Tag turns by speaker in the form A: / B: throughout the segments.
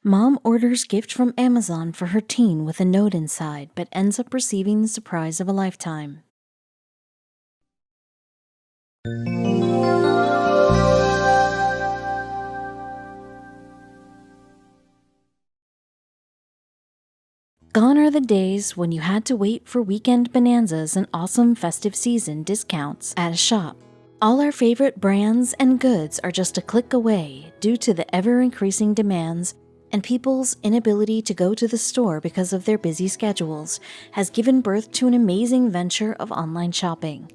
A: Mom orders gift from Amazon for her teen with a note inside, but ends up receiving the surprise of a lifetime. Gone are the days when you had to wait for weekend bonanzas and awesome festive season discounts at a shop. All our favorite brands and goods are just a click away due to the ever-increasing demands, and people's inability to go to the store because of their busy schedules has given birth to an amazing venture of online shopping.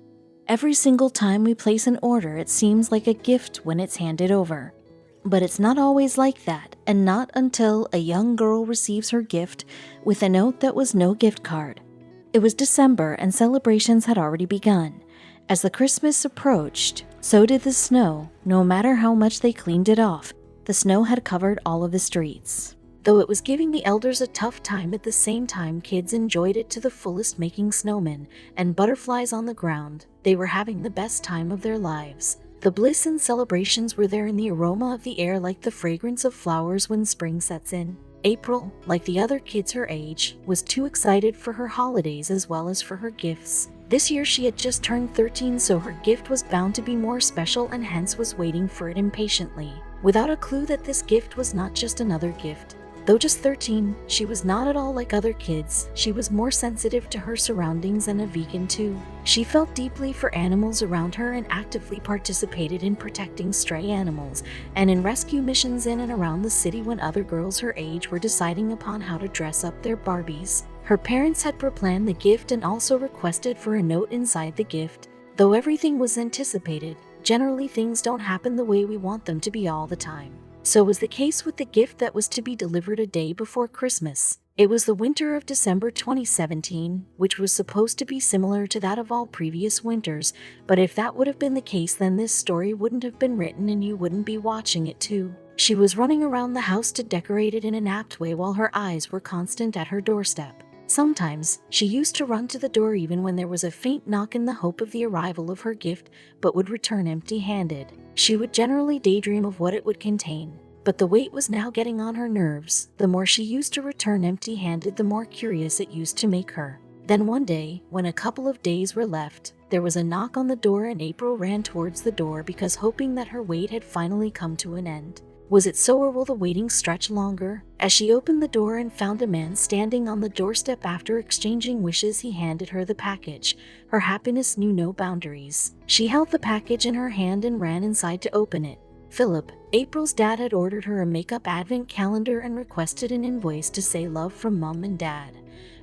A: Every single time we place an order, it seems like a gift when it's handed over. But it's not always like that, and not until a young girl receives her gift with a note that was no gift card. It was December and celebrations had already begun. As the Christmas approached, so did the snow. No matter how much they cleaned it off, the snow had covered all of the streets. Though it was giving the elders a tough time, at the same time kids enjoyed it to the fullest, making snowmen and butterflies on the ground. They were having the best time of their lives. The bliss and celebrations were there in the aroma of the air, like the fragrance of flowers when spring sets in. April, like the other kids her age, was too excited for her holidays as well as for her gifts. This year she had just turned 13, so her gift was bound to be more special, and hence was waiting for it impatiently, without a clue that this gift was not just another gift. Though just 13, she was not at all like other kids. She was more sensitive to her surroundings and a vegan too. She felt deeply for animals around her and actively participated in protecting stray animals and in rescue missions in and around the city when other girls her age were deciding upon how to dress up their Barbies. Her parents had pre-planned the gift and also requested for a note inside the gift. Though everything was anticipated, generally things don't happen the way we want them to be all the time. So was the case with the gift that was to be delivered a day before Christmas. It was the winter of December 2017, which was supposed to be similar to that of all previous winters, but if that would have been the case, then this story wouldn't have been written and you wouldn't be watching it too. She was running around the house to decorate it in an apt way while her eyes were constant at her doorstep. Sometimes, she used to run to the door even when there was a faint knock in the hope of the arrival of her gift, but would return empty-handed. She would generally daydream of what it would contain, but the weight was now getting on her nerves. The more she used to return empty-handed, the more curious it used to make her. Then one day, when a couple of days were left, there was a knock on the door and April ran towards the door because hoping that her wait had finally come to an end. Was it so, or will the waiting stretch longer? As she opened the door and found a man standing on the doorstep, after exchanging wishes, he handed her the package. Her happiness knew no boundaries. She held the package in her hand and ran inside to open it. Philip, April's dad, had ordered her a makeup advent calendar and requested an invoice to say love from Mom and Dad.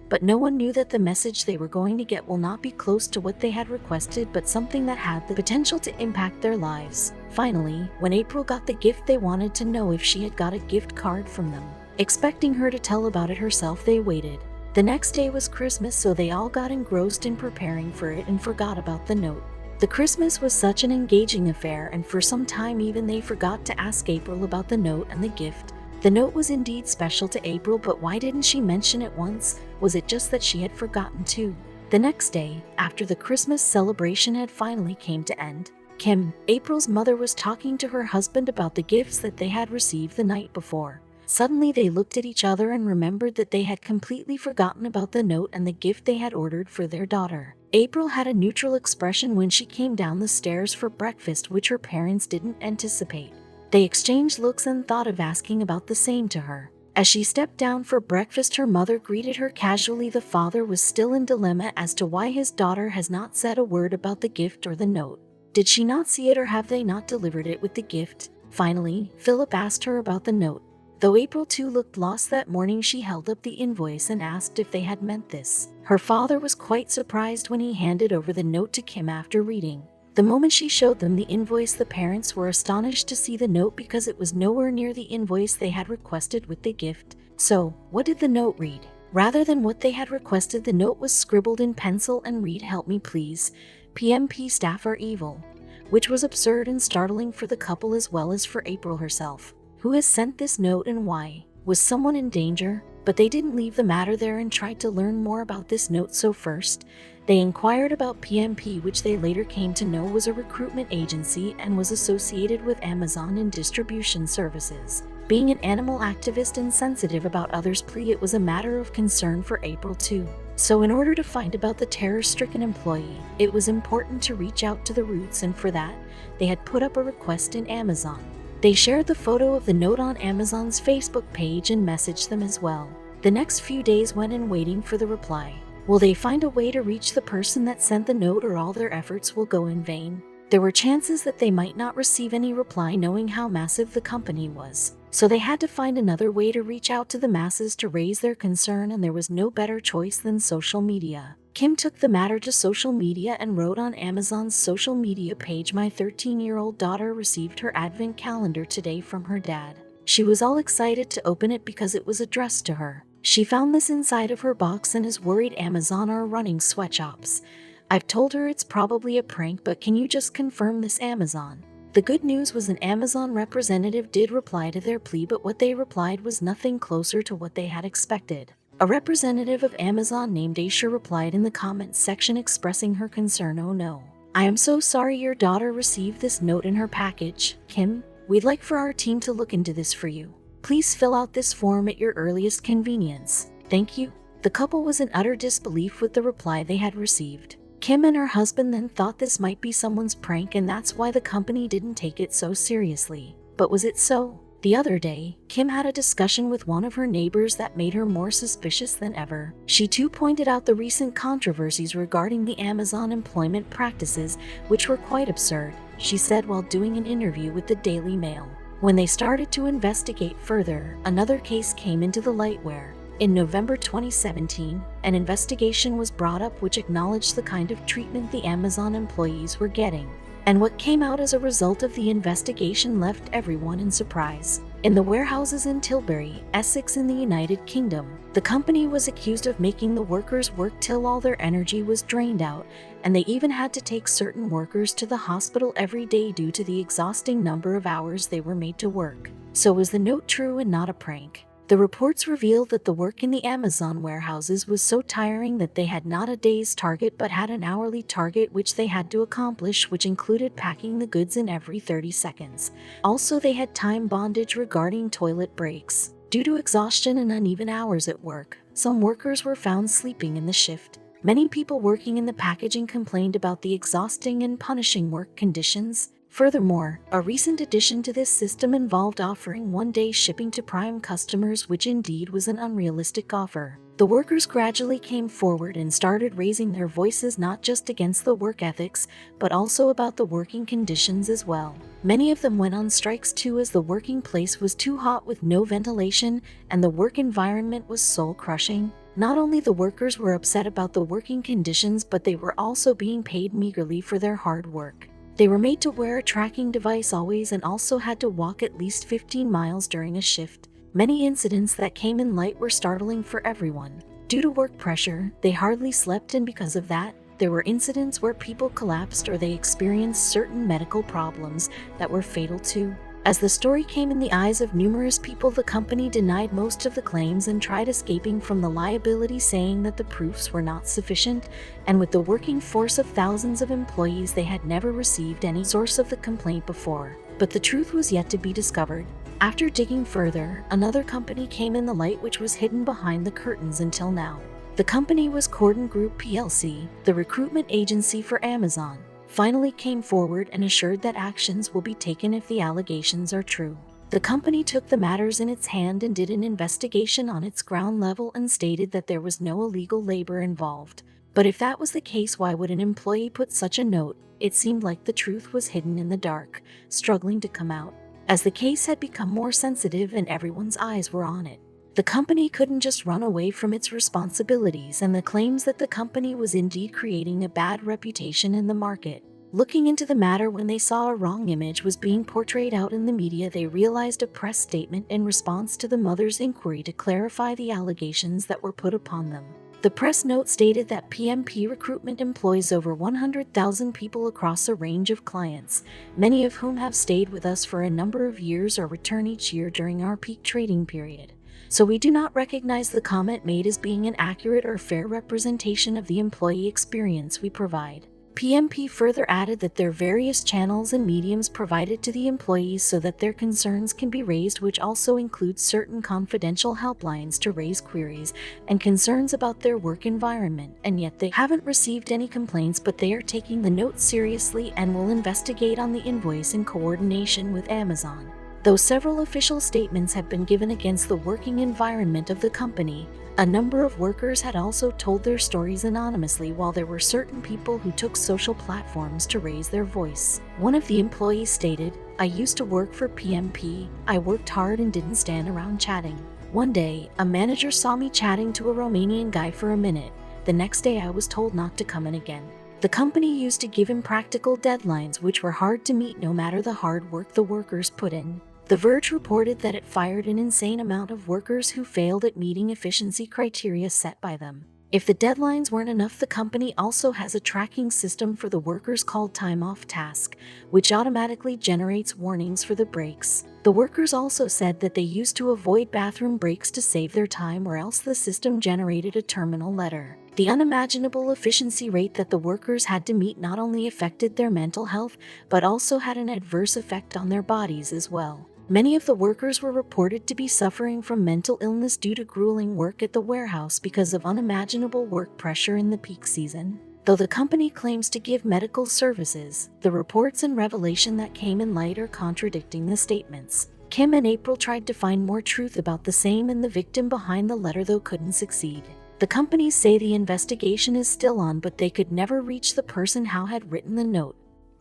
A: But no one knew that the message they were going to get will not be close to what they had requested, but something that had the potential to impact their lives. Finally, when April got the gift, they wanted to know if she had got a gift card from them. Expecting her to tell about it herself, they waited. The next day was Christmas, so they all got engrossed in preparing for it and forgot about the note. The Christmas was such an engaging affair, and for some time even they forgot to ask April about the note and the gift. The note was indeed special to April, but why didn't she mention it once? Was it just that she had forgotten too? The next day, after the Christmas celebration had finally came to end, Kim, April's mother, was talking to her husband about the gifts that they had received the night before. Suddenly they looked at each other and remembered that they had completely forgotten about the note and the gift they had ordered for their daughter. April had a neutral expression when she came down the stairs for breakfast, which her parents didn't anticipate. They exchanged looks and thought of asking about the same to her. As she stepped down for breakfast, her mother greeted her casually. The father was still in dilemma as to why his daughter has not said a word about the gift or the note. Did she not see it, or have they not delivered it with the gift? Finally, Philip asked her about the note. Though April too looked lost that morning, she held up the invoice and asked if they had meant this. Her father was quite surprised when he handed over the note to Kim after reading. The moment she showed them the invoice, the parents were astonished to see the note because it was nowhere near the invoice they had requested with the gift. So, what did the note read? Rather than what they had requested, the note was scribbled in pencil and read, "Help me please. PMP staff are evil," which was absurd and startling for the couple as well as for April herself. Who has sent this note and why? Was someone in danger? But they didn't leave the matter there and tried to learn more about this note. So first, they inquired about PMP, which they later came to know was a recruitment agency and was associated with Amazon and distribution services. Being an animal activist and sensitive about others' plea, it was a matter of concern for April too. So in order to find about the terror-stricken employee, it was important to reach out to the roots, and for that, they had put up a request in Amazon. They shared the photo of the note on Amazon's Facebook page and messaged them as well. The next few days went in waiting for the reply. Will they find a way to reach the person that sent the note, or all their efforts will go in vain? There were chances that they might not receive any reply, knowing how massive the company was. So they had to find another way to reach out to the masses to raise their concern, and there was no better choice than social media. Kim took the matter to social media and wrote on Amazon's social media page, "My 13-year-old daughter received her advent calendar today from her dad. She was all excited to open it because it was addressed to her. She found this inside of her box and is worried Amazon are running sweatshops. I've told her it's probably a prank, but can you just confirm this, Amazon?" The good news was an Amazon representative did reply to their plea, but what they replied was nothing closer to what they had expected. A representative of Amazon named Aisha replied in the comments section expressing her concern. "Oh no. I am so sorry your daughter received this note in her package. Kim, we'd like for our team to look into this for you. Please fill out this form at your earliest convenience. Thank you." The couple was in utter disbelief with the reply they had received. Kim and her husband then thought this might be someone's prank, and that's why the company didn't take it so seriously. But was it so? The other day, Kim had a discussion with one of her neighbors that made her more suspicious than ever. She too pointed out the recent controversies regarding the Amazon employment practices, which were quite absurd, she said while doing an interview with the Daily Mail. When they started to investigate further, another case came into the light where, in November 2017, an investigation was brought up which acknowledged the kind of treatment the Amazon employees were getting. And what came out as a result of the investigation left everyone in surprise. In the warehouses in Tilbury, Essex in the United Kingdom, the company was accused of making the workers work till all their energy was drained out, and they even had to take certain workers to the hospital every day due to the exhausting number of hours they were made to work. So was the note true and not a prank? The reports revealed that the work in the Amazon warehouses was so tiring that they had not a day's target but had an hourly target which they had to accomplish, which included packing the goods in every 30 seconds. Also, they had time bondage regarding toilet breaks. Due to exhaustion and uneven hours at work, some workers were found sleeping in the shift. Many people working in the packaging complained about the exhausting and punishing work conditions. Furthermore, a recent addition to this system involved offering one-day shipping to Prime customers, which indeed was an unrealistic offer. The workers gradually came forward and started raising their voices not just against the work ethics, but also about the working conditions as well. Many of them went on strikes too, as the working place was too hot with no ventilation and the work environment was soul-crushing. Not only the workers were upset about the working conditions, but they were also being paid meagerly for their hard work. They were made to wear a tracking device always and also had to walk at least 15 miles during a shift. Many incidents that came in light were startling for everyone. Due to work pressure, they hardly slept, and because of that, there were incidents where people collapsed or they experienced certain medical problems that were fatal too. As the story came in the eyes of numerous people, the company denied most of the claims and tried escaping from the liability, saying that the proofs were not sufficient, and with the working force of thousands of employees, they had never received any source of the complaint before. But the truth was yet to be discovered. After digging further, another company came in the light which was hidden behind the curtains until now. The company was Corden Group plc, the recruitment agency for Amazon. Finally came forward and assured that actions will be taken if the allegations are true. The company took the matters in its hand and did an investigation on its ground level and stated that there was no illegal labor involved. But if that was the case, why would an employee put such a note? It seemed like the truth was hidden in the dark, struggling to come out. As the case had become more sensitive and everyone's eyes were on it, the company couldn't just run away from its responsibilities and the claims that the company was indeed creating a bad reputation in the market. Looking into the matter, when they saw a wrong image was being portrayed out in the media, they realized a press statement in response to the mother's inquiry to clarify the allegations that were put upon them. The press note stated that PMP Recruitment employs over 100,000 people across a range of clients, many of whom have stayed with us for a number of years or return each year during our peak trading period. So we do not recognize the comment made as being an accurate or fair representation of the employee experience we provide. PMP further added that there are various channels and mediums provided to the employees so that their concerns can be raised, which also includes certain confidential helplines to raise queries and concerns about their work environment, and yet they haven't received any complaints, but they are taking the note seriously and will investigate on the invoice in coordination with Amazon. Though several official statements have been given against the working environment of the company, a number of workers had also told their stories anonymously, while there were certain people who took social platforms to raise their voice. One of the employees stated, "I used to work for PMP. I worked hard and didn't stand around chatting. One day, a manager saw me chatting to a Romanian guy for a minute. The next day I was told not to come in again." The company used to give him practical deadlines which were hard to meet no matter the hard work the workers put in. The Verge reported that it fired an insane amount of workers who failed at meeting efficiency criteria set by them. If the deadlines weren't enough, the company also has a tracking system for the workers called Time Off Task, which automatically generates warnings for the breaks. The workers also said that they used to avoid bathroom breaks to save their time, or else the system generated a terminal letter. The unimaginable efficiency rate that the workers had to meet not only affected their mental health, but also had an adverse effect on their bodies as well. Many of the workers were reported to be suffering from mental illness due to grueling work at the warehouse because of unimaginable work pressure in the peak season. Though the company claims to give medical services, the reports and revelation that came in light are contradicting the statements. Kim and April tried to find more truth about the same and the victim behind the letter, though couldn't succeed. The companies say the investigation is still on, but they could never reach the person who had written the note.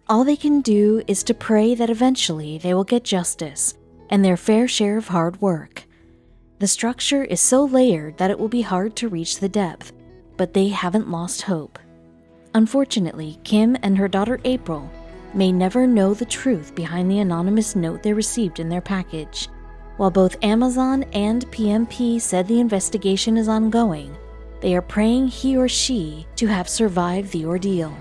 A: All they can do is to pray that eventually they will get justice and their fair share of hard work. The structure is so layered that it will be hard to reach the depth, but they haven't lost hope. Unfortunately, Kim and her daughter April may never know the truth behind the anonymous note they received in their package. While both Amazon and PMP said the investigation is ongoing, they are praying he or she to have survived the ordeal.